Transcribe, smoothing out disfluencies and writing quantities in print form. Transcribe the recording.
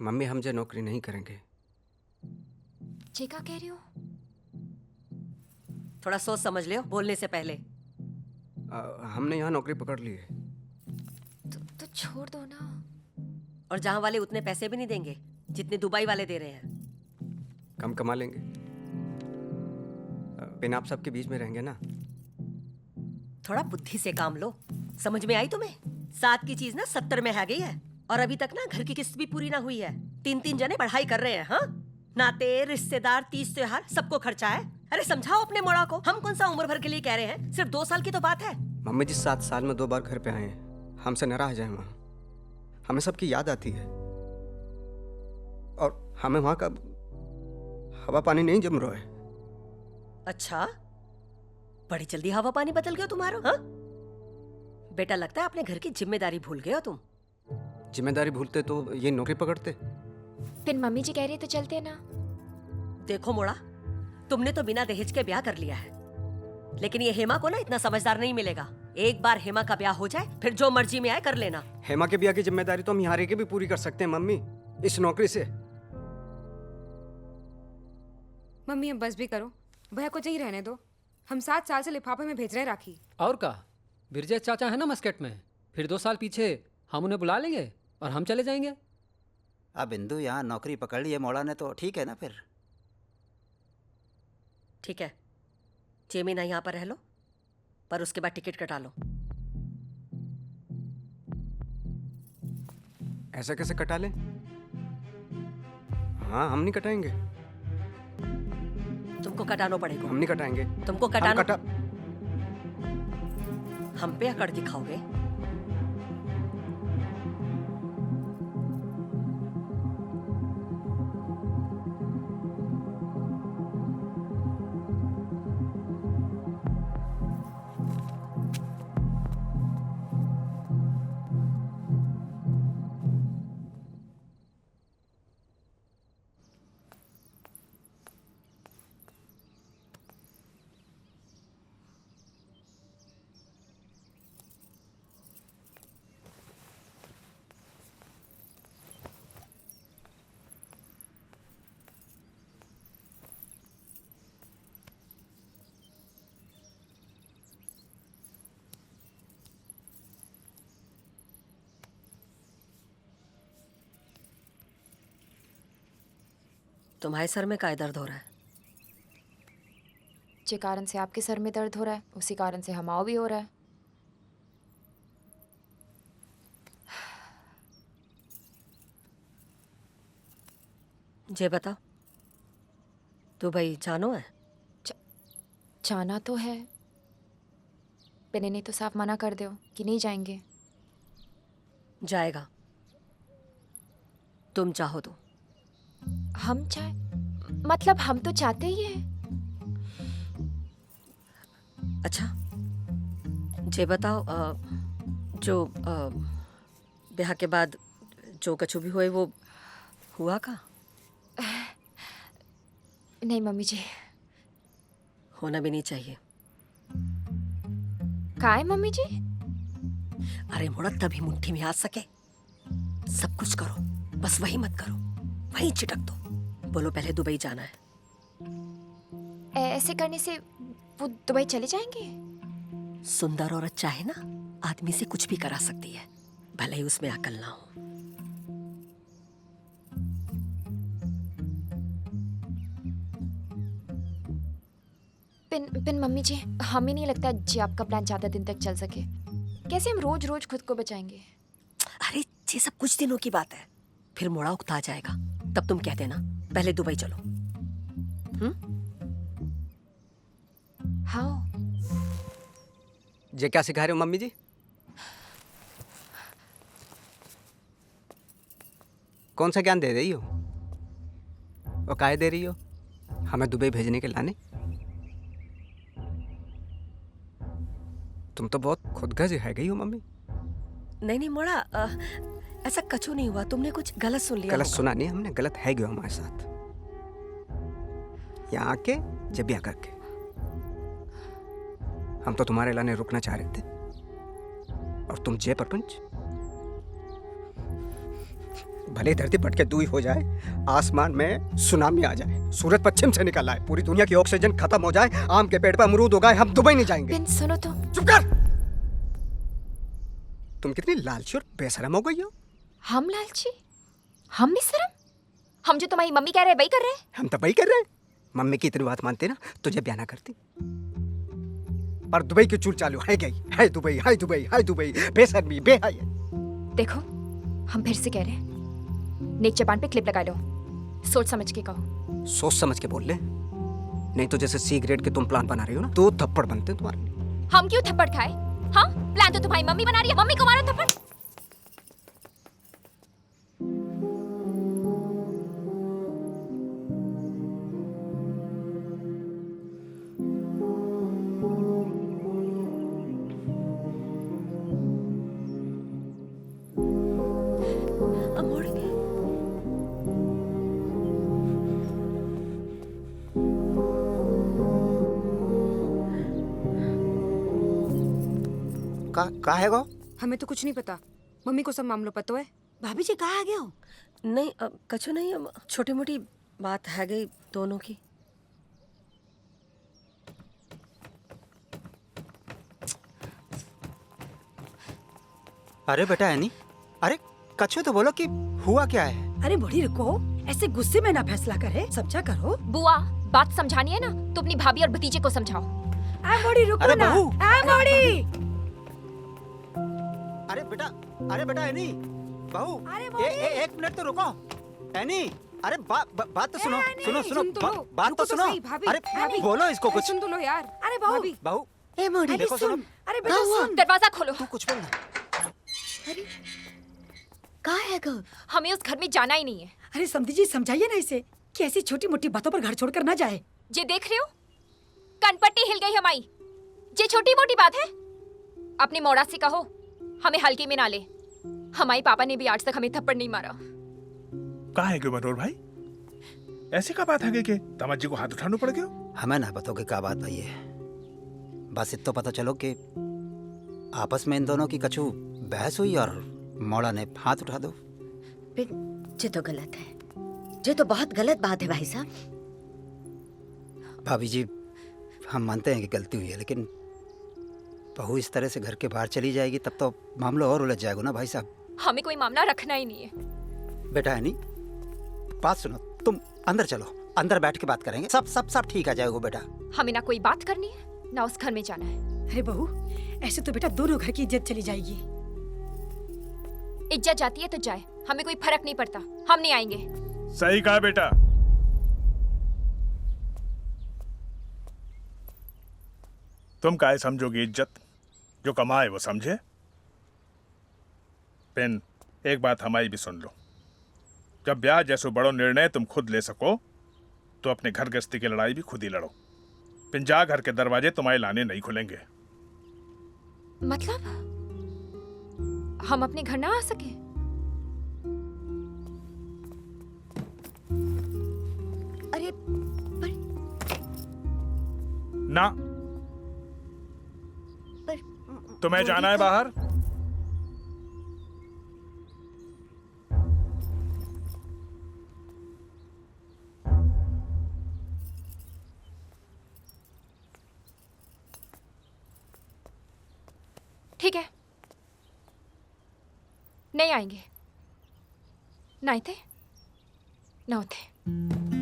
Mummy हम जे नौकरी नहीं करेंगे। ये क्या कह रही हो? थोड़ा सोच समझ लियो बोलने से पहले। हमने यहाँ नौकरी पकड़ ली है। तो छोड़ दो ना। और जहां वाले उतने पैसे भी नहीं देंगे जितने दुबई वाले दे रहे हैं। कम कमा लेंगे। बिना आप सबके बीच में रहेंगे ना। थोड़ा बुद्धि से काम लो। समझ में आई तुम्हें? 7 की चीज ना 70 में आ गई है। और अभी तक ना घर की किस्त भी पूरी ना हुई है। 3-3 जने पढ़ाई कर रहे हैं। हाँ, नाते रिश्तेदार 30 त्योहार सबको खर्चा है। अरे समझाओ अपने मोड़ा को। हम कौन सा उम्र भर के लिए कह रहे हैं, सिर्फ 2 साल की तो बात है। मम्मी जी 7 साल में 2 बार घर पे आए हैं। हमसे नाराज हैं वहाँ। हमें सबकी याद आती है। और हमें वहाँ का हवा पानी नहीं जम रहा है। अच्छा, बड़ी जल्दी हवा पानी बदल गया तुम्हारा। हाँ बेटा, लगता है अपने घर की जिम्मेदारी भूल गए हो तुम। जिम्मेदारी भूलते तो ये नौकरी पकड़ते। फिर मम्मी जी कह रही है तो चलते ना। देखो मोड़ा, तुमने तो बिना दहेज के ब्याह कर लिया है, लेकिन ये हेमा को ना इतना समझदार नहीं मिलेगा। एक बार हेमा का ब्याह हो जाए फिर जो मर्जी में आए कर लेना। हेमा के ब्याह की जिम्मेदारी तो हम यहाँ रह के भी पूरी कर सकते हैं मम्मी, इस नौकरी से। मम्मी अब बस भी करो, भैया को यहीं रहने दो। हम 7 साल से लिफाफे में भेज रहे हैं राखी। और का बिरजे चाचा है ना मस्कट में, फिर 2 साल पीछे हम उन्हें बुला लेंगे और हम चले जाएंगे। अब बिंदु यहाँ नौकरी पकड़ ली है मोड़ा ने, तो ठीक है ना फिर। ठीक है, 6 महीना यहाँ पर रह लो, पर उसके बाद टिकट कटा लो। ऐसा कैसे कटा लें? हाँ, हम नहीं कटाएंगे। तुमको कटाना पड़ेगा। हम नहीं कटाएंगे। तुमको हम कटाना। हम पे अकड़ दिखाओगे? तुम्हारे सर में काय दर्द हो रहा है? जिस कारण से आपके सर में दर्द हो रहा है उसी कारण से हमाओ भी हो रहा है। जे बताओ, दुबई जानो है? जाना तो है, मैंने नहीं तो साफ मना कर दो कि नहीं जाएंगे। जाएगा, तुम चाहो तो। हम चाहे मतलब हम तो चाहते ही हैं। अच्छा, जे बताओ, जो ब्याह के बाद जो कछु भी हुए वो हुआ का? नहीं मम्मी जी, होना भी नहीं चाहिए। काय मम्मी जी? अरे मोड़ा, तभी मुट्ठी में आ सके। सब कुछ करो, बस वही मत करो, वही चिटक दो। बोलो पहले दुबई जाना है। ऐसे करने से वो दुबई चले जाएंगे? सुंदर औरत चाहे ना आदमी से कुछ भी करा सकती है, भले ही उसमें अकल ना हो। पिन मम्मी जी, हमें नहीं लगता जी आपका प्लान ज्यादा दिन तक चल सके। कैसे हम रोज रोज खुद को बचाएंगे? अरे ये सब कुछ दिनों की बात है, फिर मोड़ा उकता जाएगा। तब तुम कह देना पहले दुबई चलो। हाँ। ये क्या सिखा रहे हो मम्मी जी? कौन सा ज्ञान दे रही हो और काहे दे रही हो? हमें दुबई भेजने के लाने? तुम तो बहुत खुदगर्ज है गई हो मम्मी। नहीं मोड़ा, ऐसा कछु नहीं हुआ। तुमने कुछ गलत सुन लिया गलत होगा। सुना नहीं हमने, गलत है गयो हमारे साथ। यहाँ आके जब ब्याह करके हम तो तुम्हारे लाने रुकना चाह रहे थे, और तुम जय परपंच। भले धरती पटके दूई हो जाए, आसमान में सुनामी आ जाए, सूरज पश्चिम से निकल आए, पूरी दुनिया की ऑक्सीजन खत्म हो जाए, आम के पेड़ पर अमरूद उगाए, हम दुबई नहीं जाएंगे। बिन सुनो तो। चुप कर। तुम कितनी लालची और बेशरम हो गई हो। हम लालची? हम बेशरम? हम जो तुम्हारी मम्मी कह रहे हैं वही कर रहे हैं। हम तो वही कर रहे हैं। मम्मी की इतनी बात मानते ना तुझे ब्याह ना करती। पर दुबई की चूल चालू है गई, है दुबई, है दुबई, है दुबई, बेशर्मी, बेहया। देखो, हम फिर से कह रहे हैं, नेक जबान पे क्लिप लगा लो, सोच समझ के कहो। सोच समझ के बोल ले, नहीं तो जैसे सी ग्रेड के तुम प्लान बना रही हो ना, तो थप्पड़ बनते हैं तुम्हारे। हम क्यों थप्पड़ खाए? हाँ, प्लान तो तुम्हारी मम्मी बना रही है, मम्मी को मारो थप्पड़। अमोड़ का है गो? हमें तो कुछ नहीं पता, मम्मी को सब मामलों पता है। भाभी जी कहाँ आ गए हो? नहीं कछु नहीं, छोटी मोटी बात है गई दोनों की। अरे बेटा एनी, अरे कछु तो बोलो कि हुआ क्या है? अरे बूढ़ी रुको, ऐसे गुस्से में ना फैसला करे, समझा करो। बुआ, बात समझानी है ना तो अपनी भाभी और भतीजे को समझाओ। आ बूढ़ी रुको अरे ना। बहू। आ बूढ़ी। अरे बेटा एनी, बहू, एक मिनट तो रुको। एनी, अरे बात तो सुनो, सुनो सुनो, सुन तो लो, बात रुको तो सुनो। सही, भाभी, अरे भाभी। बोलो इसको अरे कुछ। सुन तो लो यार। अरे बहू। भाभी, बहू, ए मोड़ी अरे देखो, सुन, सुनो। अरे बेटा सुन। दरवाजा खोलो। तू कुछ बोलना। कहाँ है गो? हमें उस घर में जाना ही नहीं है। अरे समझी जी समझाइए ना इसे कि ऐसी छोटी मोटी बातों पर घर छोड़कर ना जाए। ये देख रहे हो, कनपट्टी हिल गई हमारी। ये छोटी मोटी बात है? अपने मोड़ा से कहो हमें हल्के में ना ले। हमारे पापा ने भी आज तक हमें थप्पड़ नहीं मारा। कहाँ है क्यों मनोहर भाई? ऐसी का बात है कि दामाद जी को हाथ उठाना पड़ गया? हमें ना बताओ कि क्या बात भाई है, बस इतना पता चलो कि आपस में इन दोनों की कछु बहस हुई और मोड़ा ने हाथ उठा दो। ये तो गलत है, ये तो बहुत गलत बात है भाई साहब। भाभी जी, हम मानते हैं कि गलती हुई है, लेकिन बहू इस तरह से घर के बाहर चली जाएगी तब तो मामला और उलझ जाएगा ना भाई साहब। हमें कोई मामला रखना ही नहीं है। बेटा है नहीं, बात सुनो, तुम अंदर चलो, अंदर बैठ के बात करेंगे, सब सब सब ठीक आ जाएगा बेटा। हमें ना कोई बात करनी है ना उस घर में जाना है। अरे बहू, ऐसे तो बेटा दोनों घर की इज्जत चली जाएगी। इज्जत जाती है तो जाए, हमें कोई फर्क नहीं पड़ता, हम नहीं आएंगे। सही कहा बेटा। तुम काहे समझोगे इज्जत? जो कमाए वो समझे। पेन, एक बात हमारी भी सुन लो। जब ब्याह जैसो बड़ो निर्णय तुम खुद ले सको तो अपने घर गृहस्थी की लड़ाई भी खुद ही लड़ो। पिंजा घर के दरवाजे तुम्हारे लाने नहीं खुलेंगे। मतलब हम अपने घर ना आ सके? अरे ना, तुम्हें जाना है बाहर? ठीक है, नहीं आएंगे। ना थे ना होते।